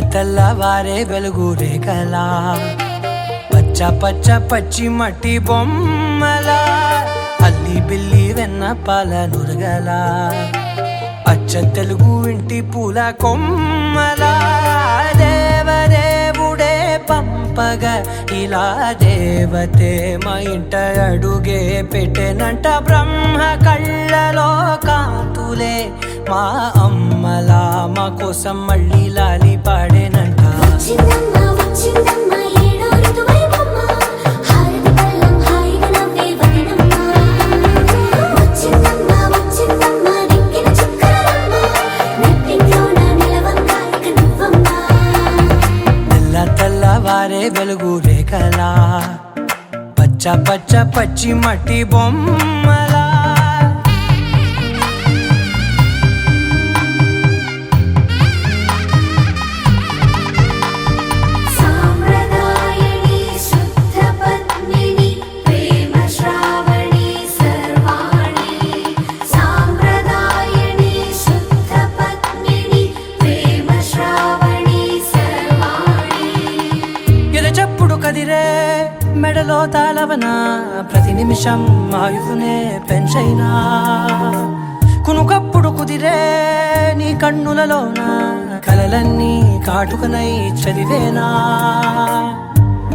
తెల్లవారే వెలుగు రేఖలా పచ్చ పచ్చ పచ్చి మట్టి బొమ్మలా అల్లి బిల్లి వెన్న పాల నురగలా అచ్చ తెలుగు ఇంటి పూల కొమ్మలా దేవదేవుడే పంపగా ఇలా దేవతే మా ఇంట అడుగే పెట్టెనంట బ్రహ్మ కళ్ళలో కాంతులే మా అమ్మలా మా కోసం మళ్ళీ లాలి పాడేనంట తెల్లవారే వెలుగు రేఖలా పచ్చ పచ్చ పచ్చి మట్టి బొమ్మలా కదిరే మెడలో తాళవన ప్రతి నిమిషం ఆయువునే పెంచైనా కునుకప్పుడు కుదిరే నీ కన్నులలోన కలలన్నీ కాటుకనై చదివేనా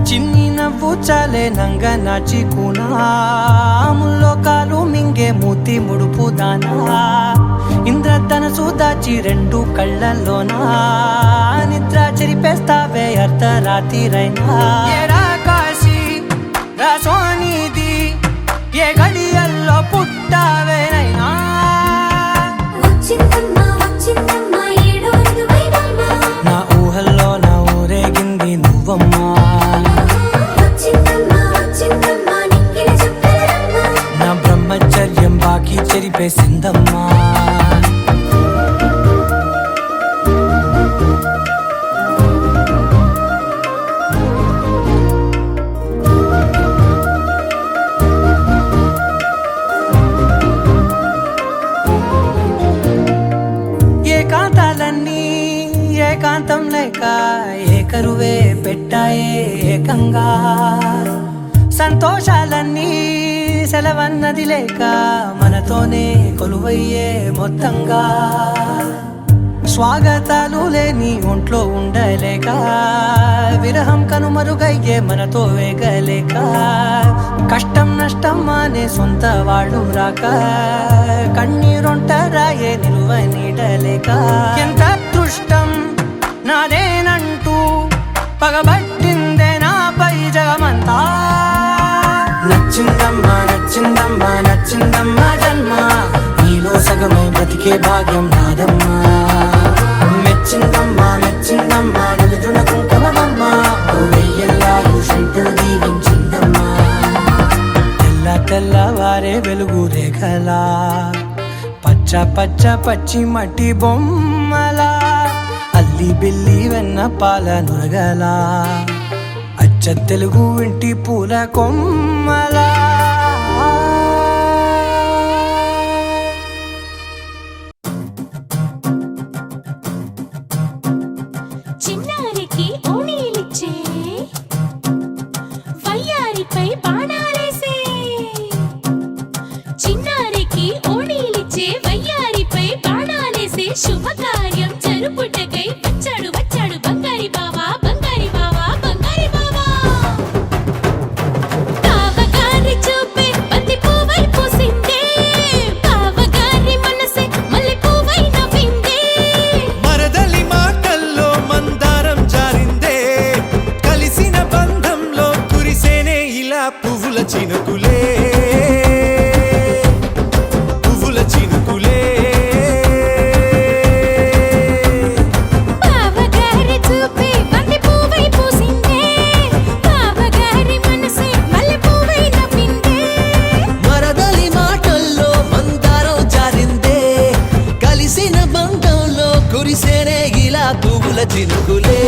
చిన్ని నవ్వు చాలే నంగ నాచి కూనాముల్లో కాలు మింగే మూతి ముడుపు దానా ఇంద్రధనసు దాచి రెండు కళ్ళల్లోనా నిద్ర చెరిపేస్తావే అర్ధరాత్రిరైనా ఏడా కాశీ రాసోనిది ఏ గడియల్లో పుట్టావేనైనా నా ఊహల్లో నా ఊరేగింది నువ్వమ్మా నా బ్రహ్మచర్యం బాకీ చెరిపేసిందమ్మా ఏకాంతాలన్నీ ఏకాంతం లేక ఏకరువే పెట్టాయే ఏకంగా సంతోషాలన్నీ సెలవన్నది లేక మనతోనే కొలువయ్యే మొత్తంగా స్వాగతాలు లేని ఒంట్లో ఉండలేక విరహం కనుమరుగయ్యే మనతో వేగలేక కష్టం నష్టం అనే సొంత వాడు రాక కన్నీరొంటరాయే నిలువ నీడలేక ఎంత అదృష్టం నాదేనంటూ పగబట్టిందే నాపై జగమంతా నచ్చిందమ్మా నచ్చిందమ్మా నచ్చిందమ్మా జన్మ నీలో సగమై బ్రతికే భాగ్యం నాదమ్మా మెచ్చిందమ్మా మెచ్చిందమ్మా నిలుచున కుంకుమమ్మా వెయ్యల్లాలు శంకరు దీవించిందమ్మా తెల్లవారే వెలుగు రేఖలా పచ్చ పచ్చ పచ్చి మట్టి బొమ్మలా అల్లి బిల్లి వెన్న పాల నురగలా అచ్చ తెలుగు ఇంటి పూల కొమ్మలా చిన్నారికి ఓణీలిచ్చే వయ్యారిపై బాణాలేసే చిన్నారికి ఓణీలిచ్చే వయ్యారిపై బాణాలేసే శుభకార్యం జరుపుటకై వచ్చాడు వచ్చాడు బంగారి బావా బంగారి బావా బంగారి బావా బావగారి చూపే బంతి పువ్వై పూసిందే బావగారి మనసే మల్లె పువ్వై నవ్విందే మరదలి మాటల్లో మందారం జారిందే కలిసిన బంధంలో కురిసేనే ఇలా పువ్వుల చినుకులే పువ్వుల చినుకులే బావగారి చూపే బంతి పువ్వై పూసిందే బావగారి మనసే మల్లె పువ్వై నవ్విందే మరదలి మాటల్లో మందారం జారిందే కలిసిన బంధంలో కురిసేనే ఇలా పువ్వుల చినుకులే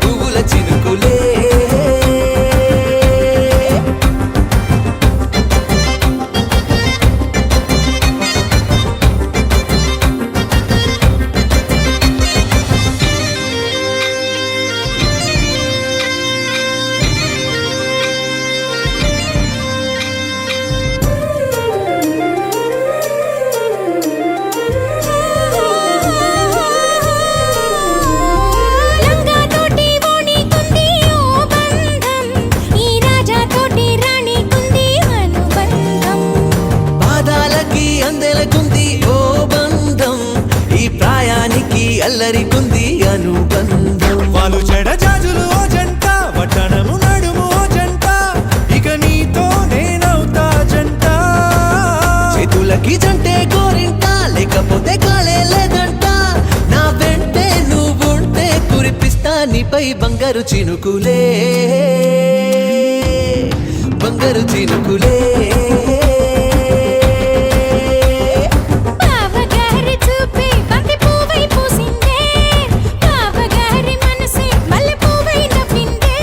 పువ్వుల చినుకులే గుండెపై బంగారు చినుకులే బంగారు చినుకులే బావగారి చూపే బంతి పువ్వై పూసిందే బావగారి మనసే మల్లె పువ్వై నవ్విందే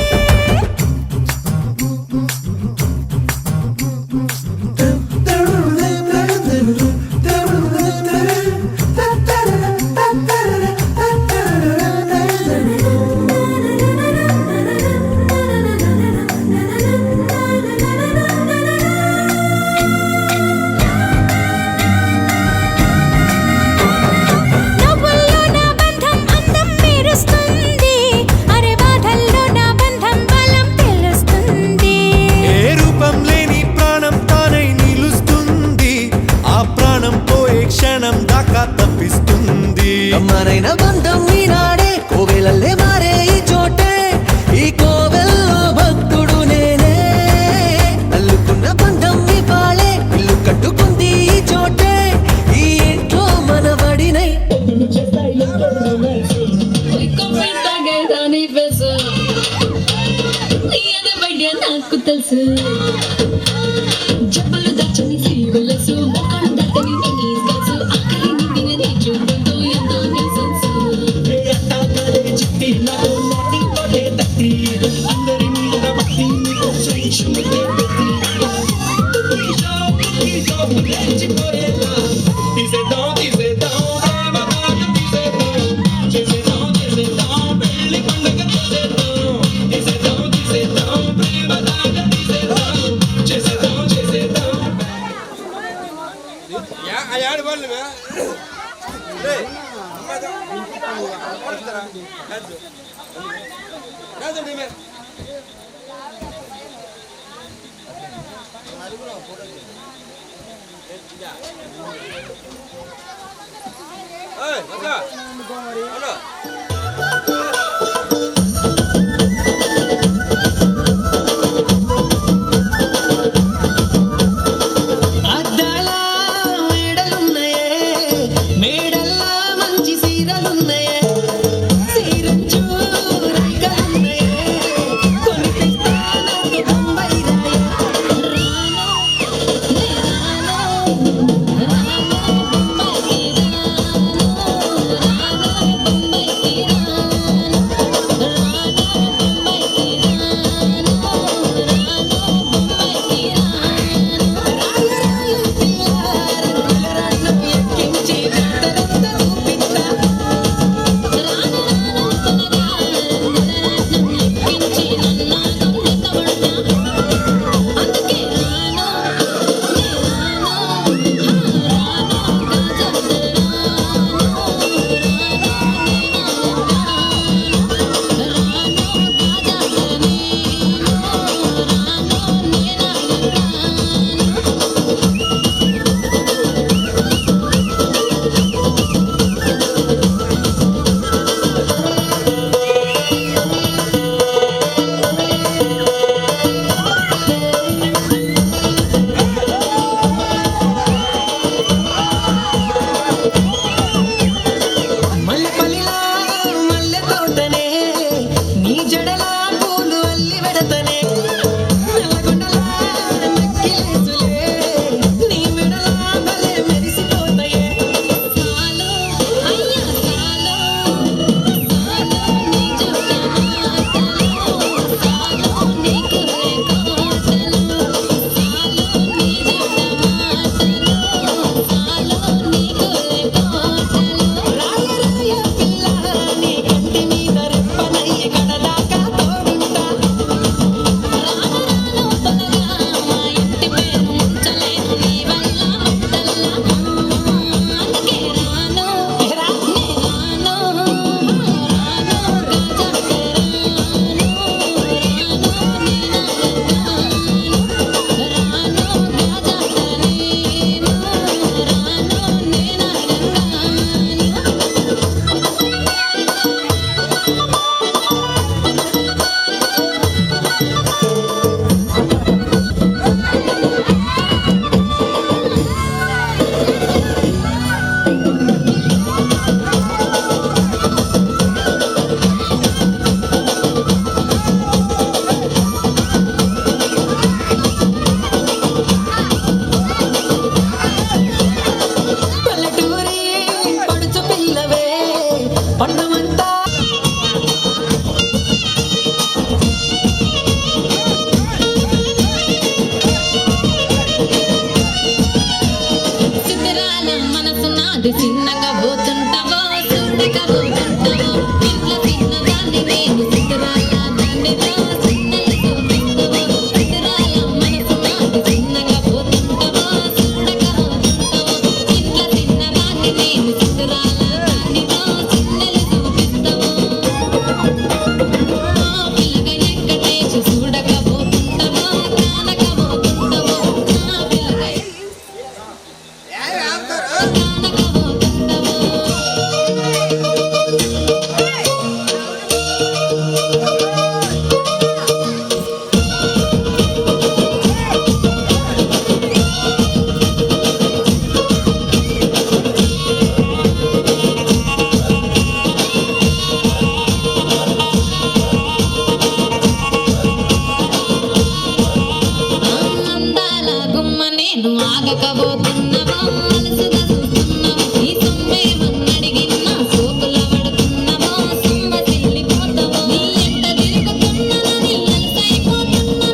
నవ్వుల్లో నా బంధం అందం మెరుస్తుంది అరే బాధల్లో నా బంధం బలం తెలుస్తుంది ఏ రూపం లేని ప్రాణం తానై నిలుస్తుంది ఆ ప్రాణం పోయే క్షణం దాకా తప్పిస్తుంది అమ్మనైన బంధం ఈనాడే కోవెలల్లే మారే ఈ చోటే ఈ కోవెల్లో భక్తుడు నేనే అల్లుకున్న బంధం ఈ పాళే ఇల్లు కట్టుకుంది ఈ చోటే ఈ ఇంట్లో మనవడినై నాకు తెలుసు జబ్బలు దచ్చని సీవలసు మొక్కలు దత్తని నీ గసు ఆకలి నిండిన నీ చూపుతో ఎంతో నీ సెన్సు అద్దాల మేడలున్నాయే మేడల్లా మంచి సీరలున్నాయే సీరంచు రంగలున్నాయే కొని తెస్తాను బొంబాయి చూడకపోతున్నావా అలసుగా చూస్తున్నావా ఈ సొమ్మే మన్నడిగిన్నా సోకుల పడుతున్నావా సొమ్మ చెల్లిపోతావా నీ ఎంట తిరుగుతున్నా నీ అలసైపోతున్నా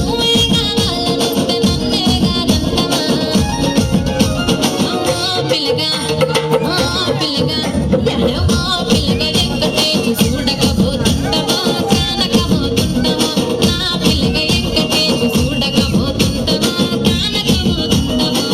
నువ్వే కావాలనొస్తే నన్నే కాదంటవా పిల్లగా ఎడమా పిల్లగా ఎక్కటేసి చూడకపోతుంటవా కానకపోతుంటవా నా పిల్లగా ఎక్కటేసి చూడకపోతుంటవా కానకపోతుంటవా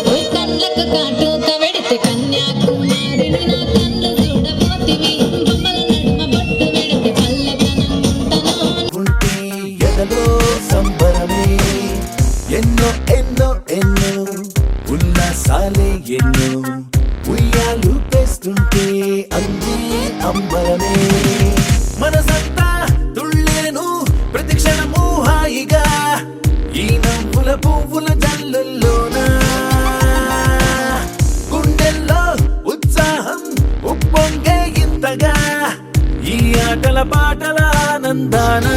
ఓయ్ కళ్ళకు కాటుక వెడితే కన్యాకుమారిని నా కళ్ళు చూడబోతివి బొమ్మల నడుమ బొట్టు వెడితే పల్లెతనం ఉంటనా ఉంటే ఎదలో సంబరమే ఎన్నో ఎన్నో ఎన్నో ఉల్లాసాలే ఎన్నో ఉయ్యాలు తెస్తుంటే అందే అంబరమే మనసంతా తుళ్ళేను ప్రతి క్షణము హాయిగా ఈ నవ్వుల పువ్వుల జల్లుల్లోనా గుండెల్లో ఉత్సాహం ఉప్పొంగే ఇంతగా ఈ ఆటల పాటల ఆనందానా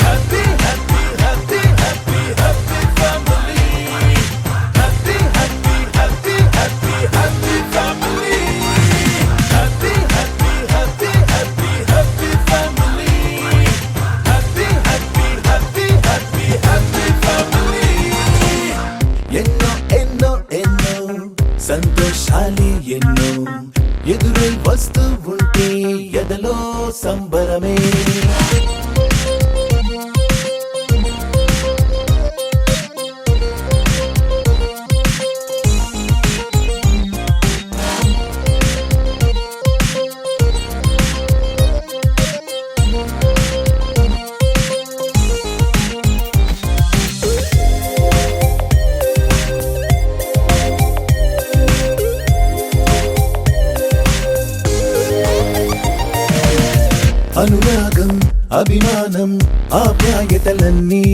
happy happy happy happy happy family happy happy happy happy happy family happy happy happy happy happy family happy happy happy happy happy family ఎన్నో ఎన్నో ఎన్నో సంతోషాలే ఎన్నో ఎదురై వస్తూ ఉంటే ఎదలో సంబరమే అనురాగం అభిమానం ఆప్యాయతలన్నీ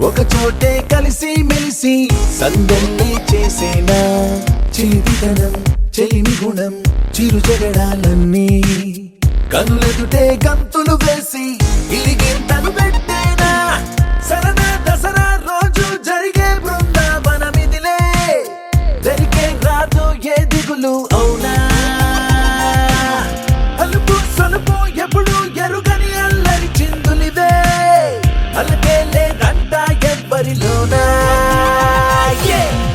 ఒక చోటే కలిసి మెలిసి సందల్లి చేసేనా చిలిపితనం చెలిమి గుణం చిరు జగడాలన్నీ కనులెదుటే గంతులు వేసి ఇలిగింతలు పెట్టేనా సరదా దసరా రోజు జరిగే బృందావనమిదిలే జరిగే రాదు ఏ దిగులు అవునా అలుపు సొలుపు ఎప్పుడు ఎరుగని అల్లరి చిందులిదే అలకే లేదంట ఎవ్వరిలోనా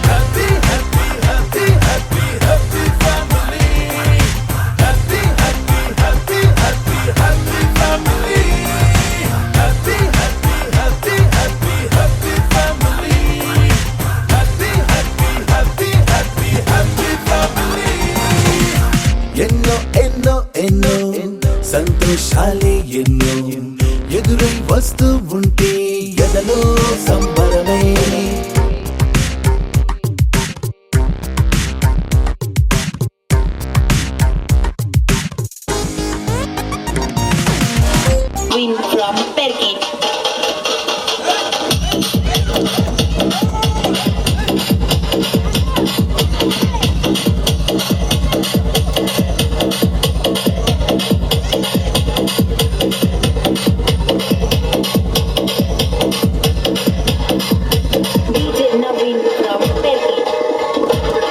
happy happy happy happy happy family happy happy happy happy happy family happy happy happy happy happy family happy happy happy happy happy family ఎన్నో ఎన్నో ఎన్నో సంతోషాలే ఎన్నో ఎదురై వస్తూ ఉంటే ఎదలో సంబరమే Win from Perkin. DJ Naveen from Perkin.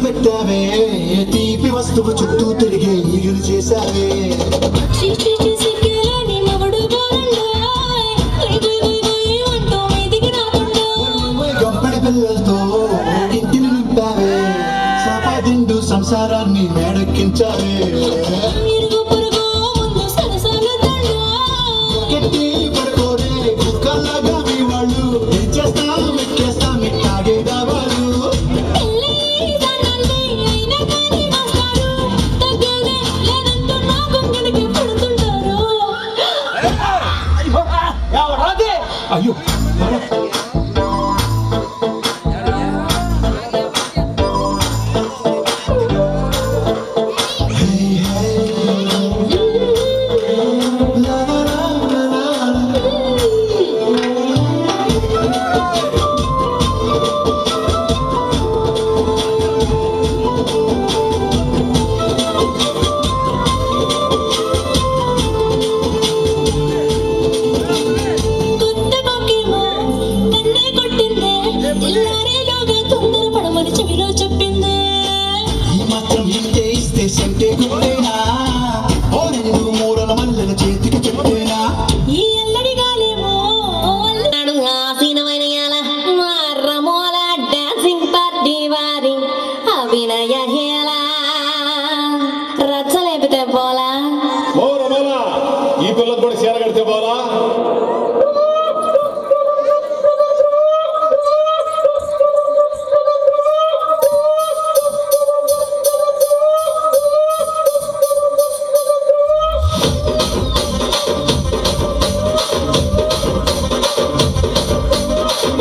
పెట్టావే తీపి వస్తువు చుట్టూ తిరిగి ఈగిలు చేశావే సిక్కేలేని మగుడు గోరండాయ్ గుయ్ గుయ్ గుయ్ గుయ్ అంటూ మీదికి రాకుండా గంపడి పిల్లలతో ఇంటిని నింపావే సంపాదిండు సంసారాన్ని మేడెక్కించావే ఇరుగు పొరుగు ముందు సరసాలు దండా గట్టి పడుకోరే కుక్కలాగా మీ వాళ్ళు ఏం చేస్తాం ఎక్కేస్తాం ఇట్లాగే కావాలి పెళ్ళి దానాన్ని అయినా కానీ మాస్టారు తగ్గేదే లేదంటూ నా కొంగనికి పడుతుంటారు అయ్యో కొత్త బాకేమో కన్నే కొట్టిందే ఇల్లారేలోగా తొందరపడమని చెవిలో చెప్పిందే ఈ మాత్రం ఇంతే ఇస్తే సంటే గుట్టేనా ఓ రెండు మూరల మల్లెల చేతికి చుట్టేనా ఈ అల్లడి గాలేమో అల్లడు ఆసీనమైన యాల మార్రమూల డాన్సింగ్ పార్టీ వారి అభినయ హేళ రచ్చలేపితే పోలా ఈ పిల్లలు కూడా చీర కడితే పోలా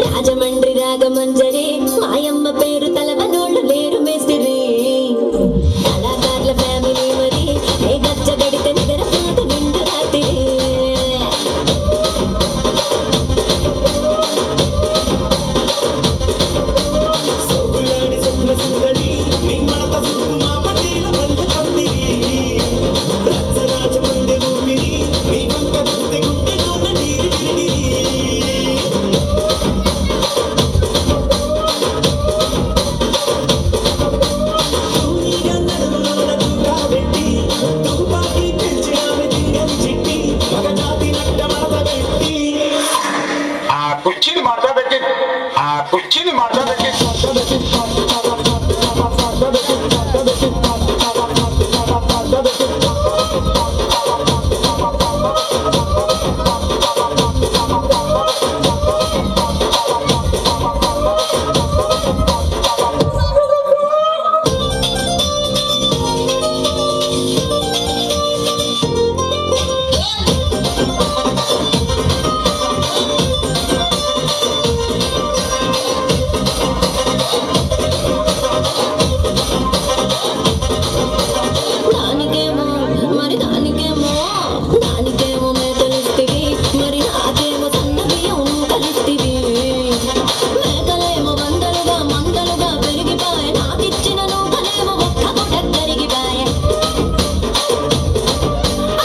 రాజమండ్రి రాగమంజరి మాయమ్మ పేరు తలవనోళ్ళు లేరు మేస్తిరి కళాకారుల ఫ్యామిలీ మరి ఏ గచ్చ గడితే నిగర పాట నిండు రాత్రి కుర్చీని మాట్లాడబెట్టి కుర్చీని మాట్లాడబెట్టి దానికేమో మరి దానికేమో మేకలిస్తివి మరి నాకేమో సన్న బియ్యం కలిస్తివి మేకలేమో వందలుగా మందలుగా పెరిగిపాయ నాకిచ్చిన నూకలేమో ఒక్క గుడ్డ కరిగిపాయ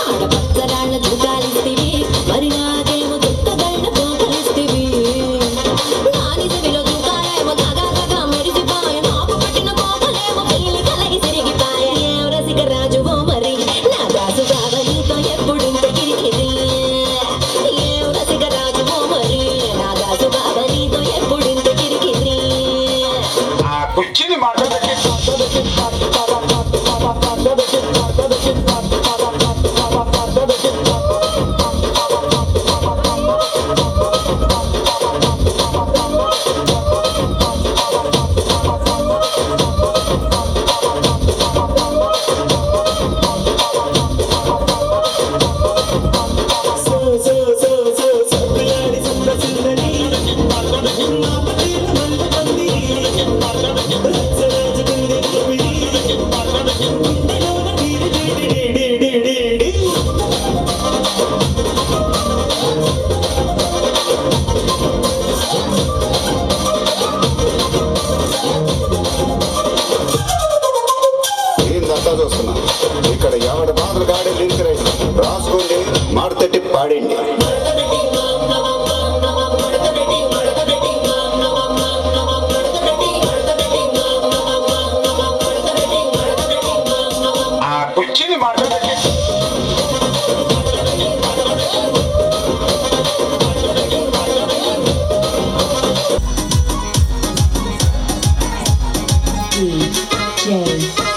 ఆడపచ్చరాళ్ళ దుకాలిస్తివి మరి నాకేమో దుక్కగళ్ళతో కలిస్తివి నాని చెవిలో దుకాలేమో తగా మెరిసిపాయ నాకు పట్టిన కోకలేమో పీలి కలగి సిరిగిపాయ ఏం రసిక రాజువో మరి నా దాసు బాగా నీతో ఎప్పుడింత కిరికిరి ఏం రసిక రాజువో మరి నా దాసు బాగా నీతో ఎప్పుడింత కిరికిరి కుర్చీని మాట్లాడబెట్టి so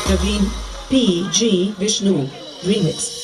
Praveen P.G. Vishnu Remix.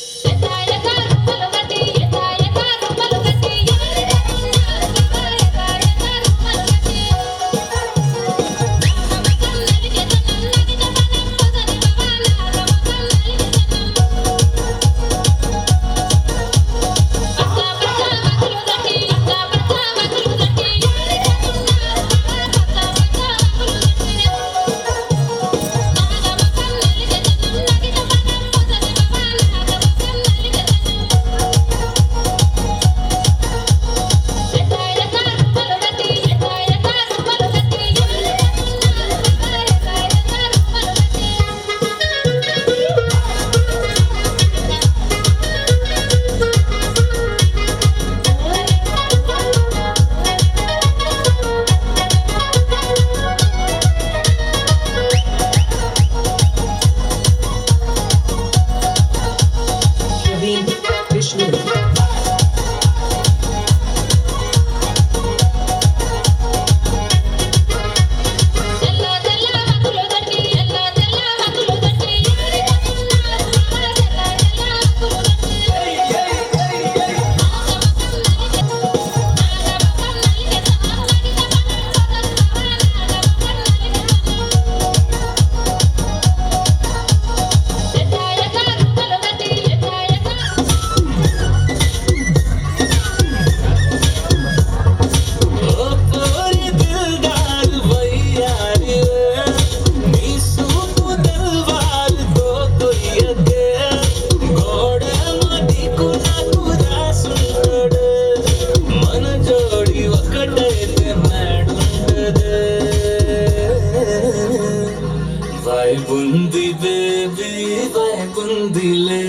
Bundi baby, vai bundile.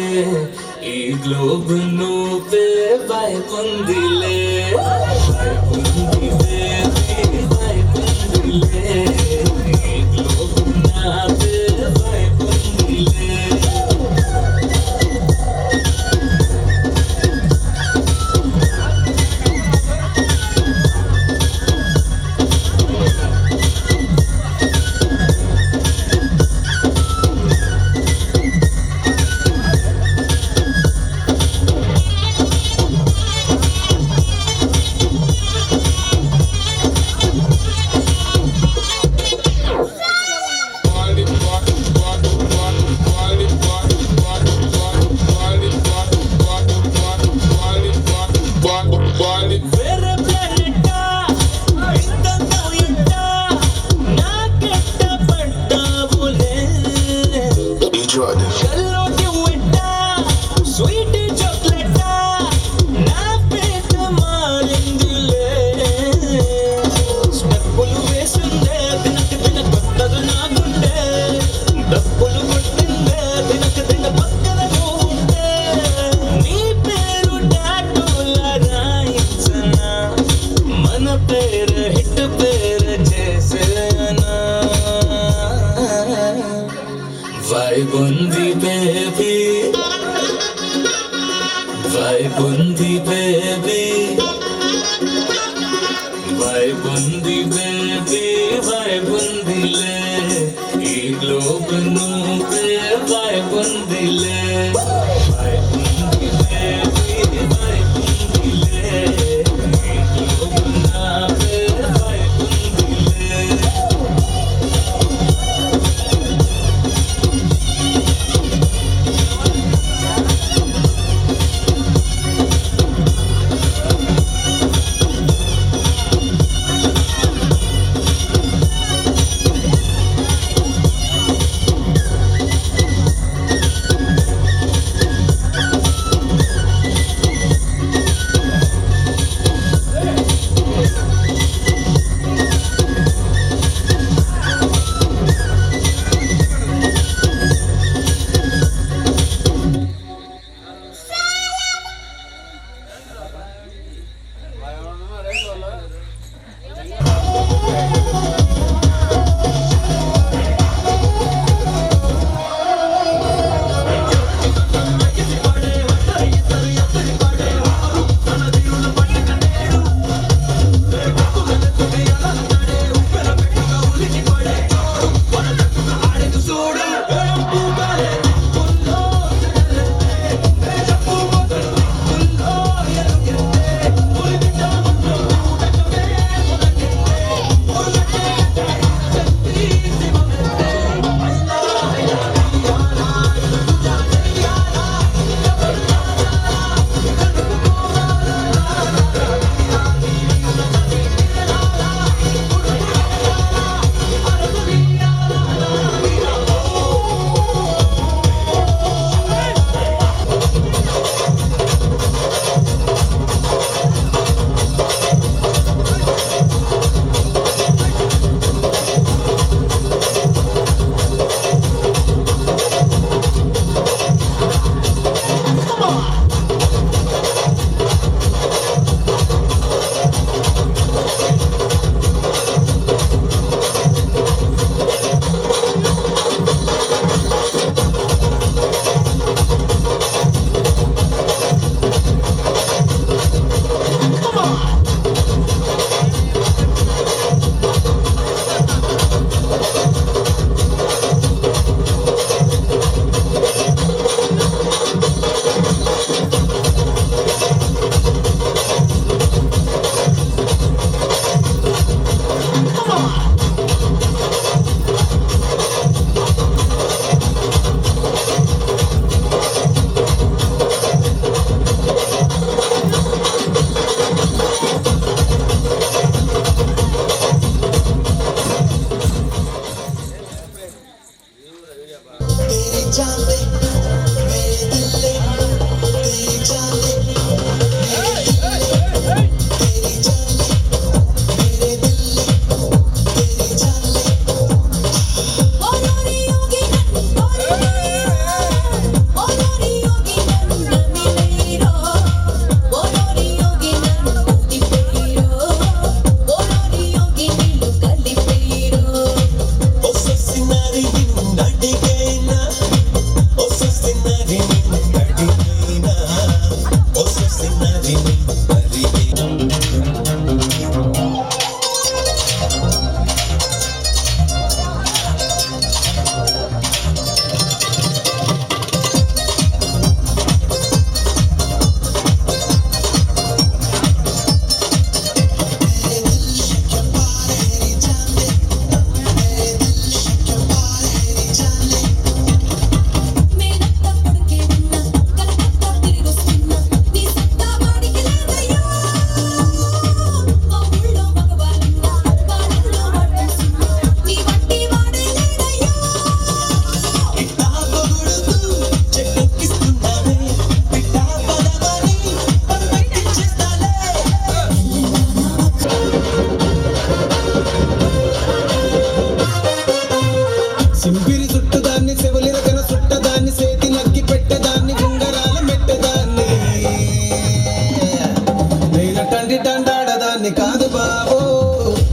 E globo no pe, vai bundile. Vai bundi baby, vai bundile. E globo na pe, vai bundile. Vai bundi baby, vai bundi baby, vai bundi baby, vai bundi le. E globo no pe, vai bundi le. Vai bundi baby, vai bundi le. E globo na pe, vai bundi le.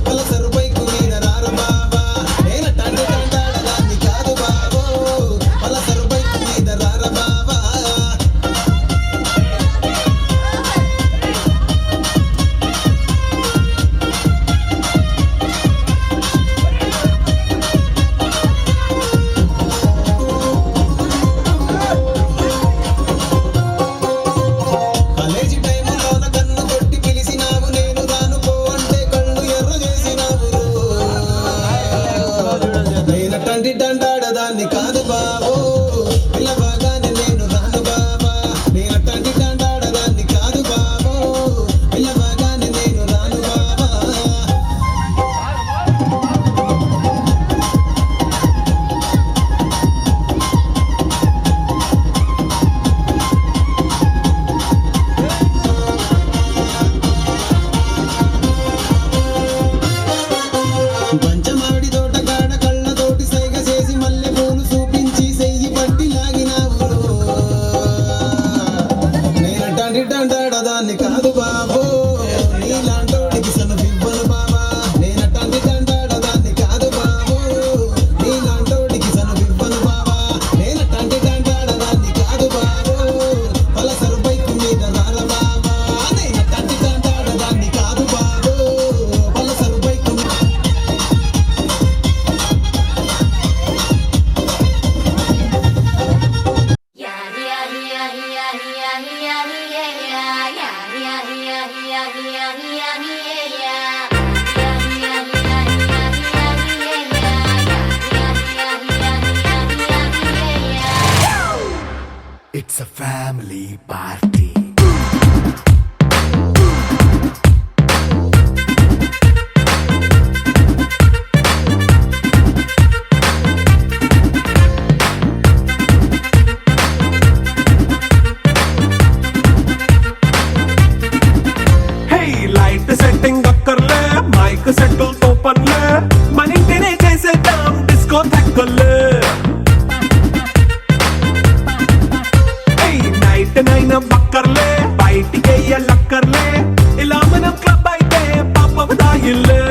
Pulsar bike మీద రార బాబా నేను తండ్రి తండాడదాన్ని కాదు బాబో Pulsar bike మీద రార బాబా college టైములోన కన్ను కొట్టి పిలిచినావు నేను రాను పో అంటే కళ్ళు ఎర్ర చేసినావు నేను తండ్రి దండాడదాన్ని కాదు బాబో పిల్లబాగానే నేను రాను బాబా నేను తండ్రి దండాడదాన్ని కాదు బాబో పిల్లబాగానే నేను రాను బాబా పంచమావిడి తోట కాడ కళ్ళతోటి సైగ చేసి మల్లె పూలు చూపించి సెయ్యి పట్టి లాగినావు నేను తండ్రి దండాడదాన్ని కాదు బాబో నీలాంటోడికి సనుపివ్వను బాబా నేను తండ్రి దండాడదాన్ని కాదు బాబో నీలాంటోడికి సనుపివ్వను బాబా నేను తండ్రి దండాడదాన్ని కాదు బాబో పలసరు బైకు మీద రార బాబా నేను తండ్రి దండాడదాన్ని కాదు బాబో పలసరు బైకు మీద It's a family party. Hey, light setting అక్కర్లే మైక్ సెట్టు తో పనులే మన ఇంటినే చేసేద్దాం డిస్కో థక్కర్లే నైట్ నైన్ బక్కర్లే బయటికి లక్కర్లే ఇలా మనం క్లబ్ అయితే పాపం దాయిల్లే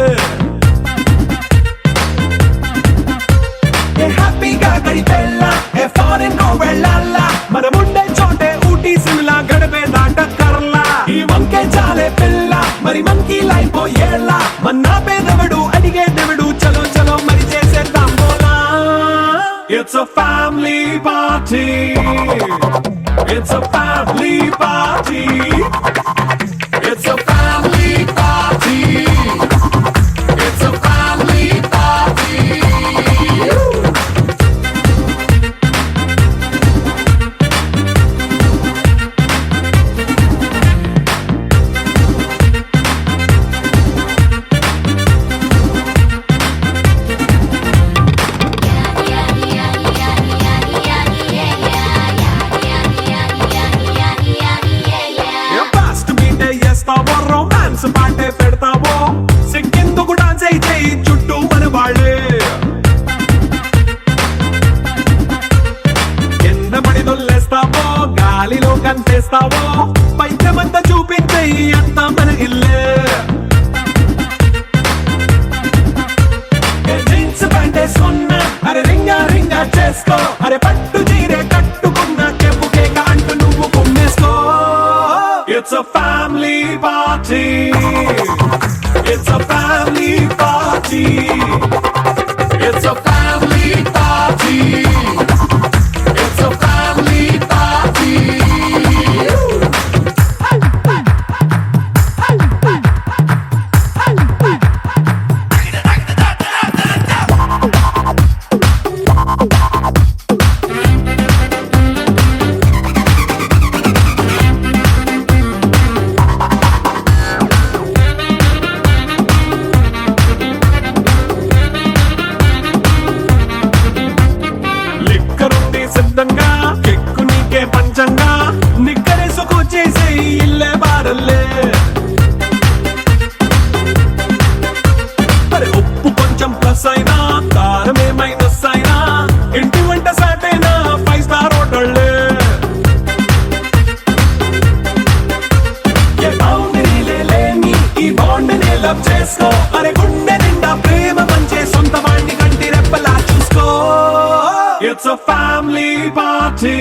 ఏ హ్యాపీగా గడిపెళ్ళ ఏ ఫారెన్ కో వెళ్ళాల మనం ఉండే చోటే ఊటీ సిమ్లా గడిపే దాటక్కర్లా ఈ వంకే చాలే పిల్ల మరి మనకి లైఫ్ ఏళ్ళ మన్నా పేదవడు అడిగే దేవుడు చలో చలో మరి చేసేద్దాం బోలా It's a family party. It's a family party. It's a family party. It's a family party. Romance పాటే పెడతావో సిక్కెందుకు డాన్స్ అయితే చుట్టూ మన వాళ్ళే కింద పడి దొల్లేస్తావో గాలిలో కంటేస్తావో పైకమంతా చూపించే అంతా మన ఇల్లే జీన్స్ ప్యాంటేసుకున్నా అరే రింగా రింగా చేసుకో అరే పట్టు చీరే కట్టుకున్న కెప్పుకే అంటూ నువ్వు కుమ్మేసుకో It's a family party. It's a family party. It's a family party. It's a family party. పంచంగా నిక్కరేసుకు చేసే ఇల్లే బారల్లే మరి ఉప్పు కొంచెం ప్లస్ అయినా కారమే మైనస్ అయినా ఇంటి వంట సాటైనా 5 స్టార్ హోటళ్ళే ఏ బౌండరీ లేని ఈ బాండ్ ని లవ్ చేసుకో అరే గుండె నిండా ప్రేమ పంచే సొంత వాణ్ణి కంటి రెప్పలా చూసుకో. It's a family party.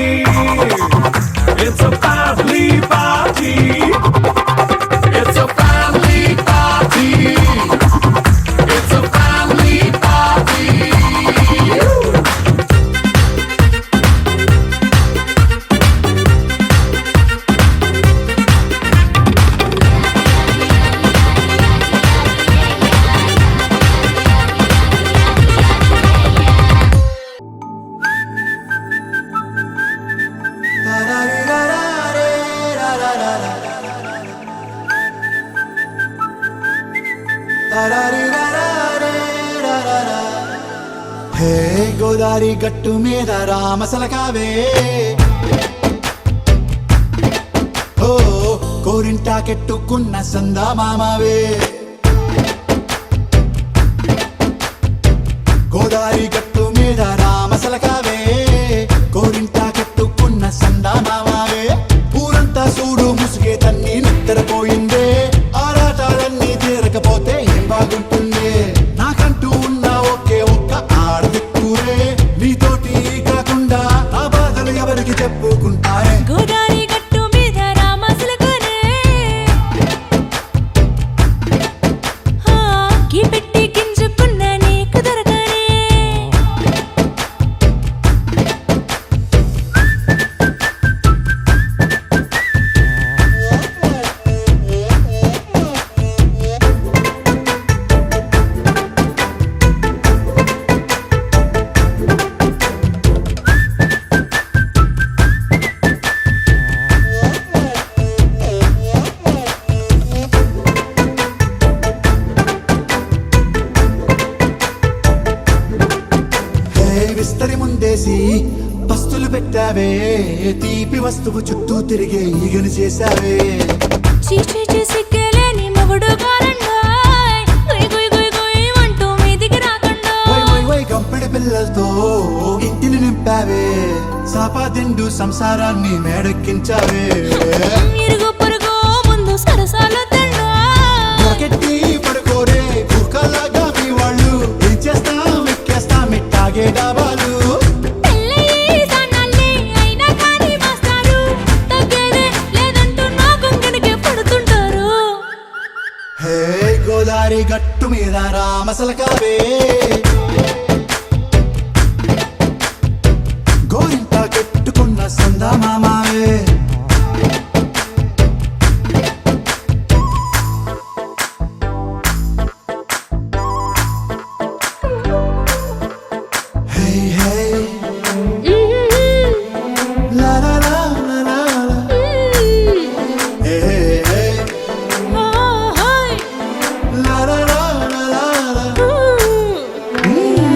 It's a family party. It's a family party. It's a family party. హే గోదారి గట్టు మీద రామసలకావే, ఓ కోరింటాకెట్టుకున్న సందా మామావే. గోదారి గట్టు మీద రామసలకావే, కోరింటాకెట్టుకున్న సందా మామావే. ఊరంతా చూడు ముసుగే తన్ని నిద్రపోయిందే, ఆరాటాలన్నీ తీరకపోతే ఏం బాగుంటుంది. నాకంటూ ఉన్న ఒకే ఒక్క ఆడదిక్కురే, నీతోటి కాకుండా ఆ బాధలు ఎవరికి చెప్పుకుంటారే. గోదారి గట్టు మీద రామసలకునే గీ పెట్టి గింజుకున్న నీకు దొరకనే. హే విస్తరి ముందేసి పస్తులు పెట్టావే, తీపి వస్తువు చుట్టూ తిరిగే ఈగను చేశావే. చీచీ సిగ్గలేని మొగుడు కారండాయ్, గుయ్ గుయ్ గుయ్ గుయ్ అంటూ మీదికి రాకుండా. వై వై వై గంపెడి పిల్లలతో ఇంటిని నింపావే, సాపాదిండు సంసారాన్ని మేడెక్కించావే. ఇరుగు పొరుగు ముందు సరసాలు తండా, దొరకెట్టి పడుకోరే కుక్కలాగా మీ వాళ్ళు, ఏం చేస్తాం ఎక్కేస్తాం ఇట్టాగే డాబాలు. పెళ్ళయి సన్నాళ్ళే అయినా కానీ మాస్తారు, తగ్గేదే లేదంటూ నా కొంగనికే పడుతుంటారు. హే గోదారి గట్టు మీద రామసలకావే, గోరింట కెట్టుకున్న సందా మామావే. హే హే లా లా లా లా లా లా. హే హే ఓ హోయ్ లా లా లా లా లా లా. ఊ.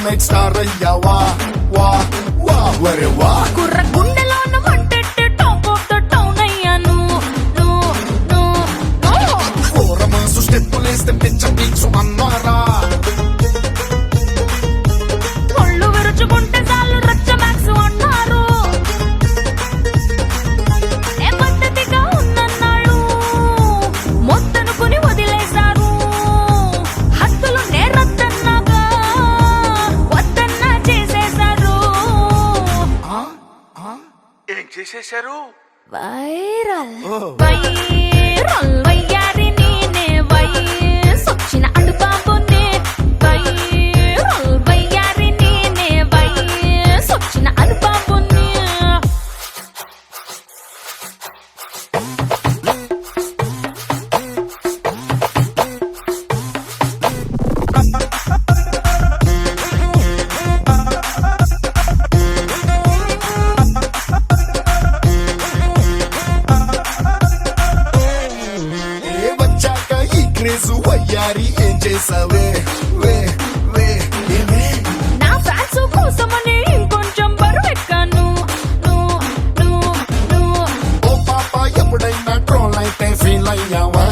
నైట్ స్టార్ అయ్యావా వా వా వరే వా కుర్ర గుండెలోన మంటెట్టే టాప్ ఆఫ్ ద టౌన్ అయ్యాను నో నో నో ఫోరమాసు స్టెప్పులేస్తే పిచ్చ పీక్సు అన్నారా ఒళ్ళు విరుచుకుంటే చాలు రచ్చ మ్యాక్స్ అన్నారు ఏ పద్ధతిగా ఉన్నన్నాళ్ళు మొత్తనుకుని వదిలేశారు హద్దులు నేరద్దన్నాగా వద్దన్నా చేసేశారు ఏం చేసేశారు వైరల్ వైరల్ వయ్యారి నేనే వయసొచ్చిన అడుబాబునే వైరల్ వయ్యారి నేనే వయసొచ్చిన అడుబాబునే ఏ వచ్చాక ఈ క్రేజు వయ్యారి ఏం చేసావే వే వే ఏమే నా ఫ్యాన్స్ కోసమని ఇంకొంచెం బరువెక్కాను నో నో నో ఓ పాప ఎప్పుడైనా ట్రోల్ అయితే ఫీల్ అయ్యావా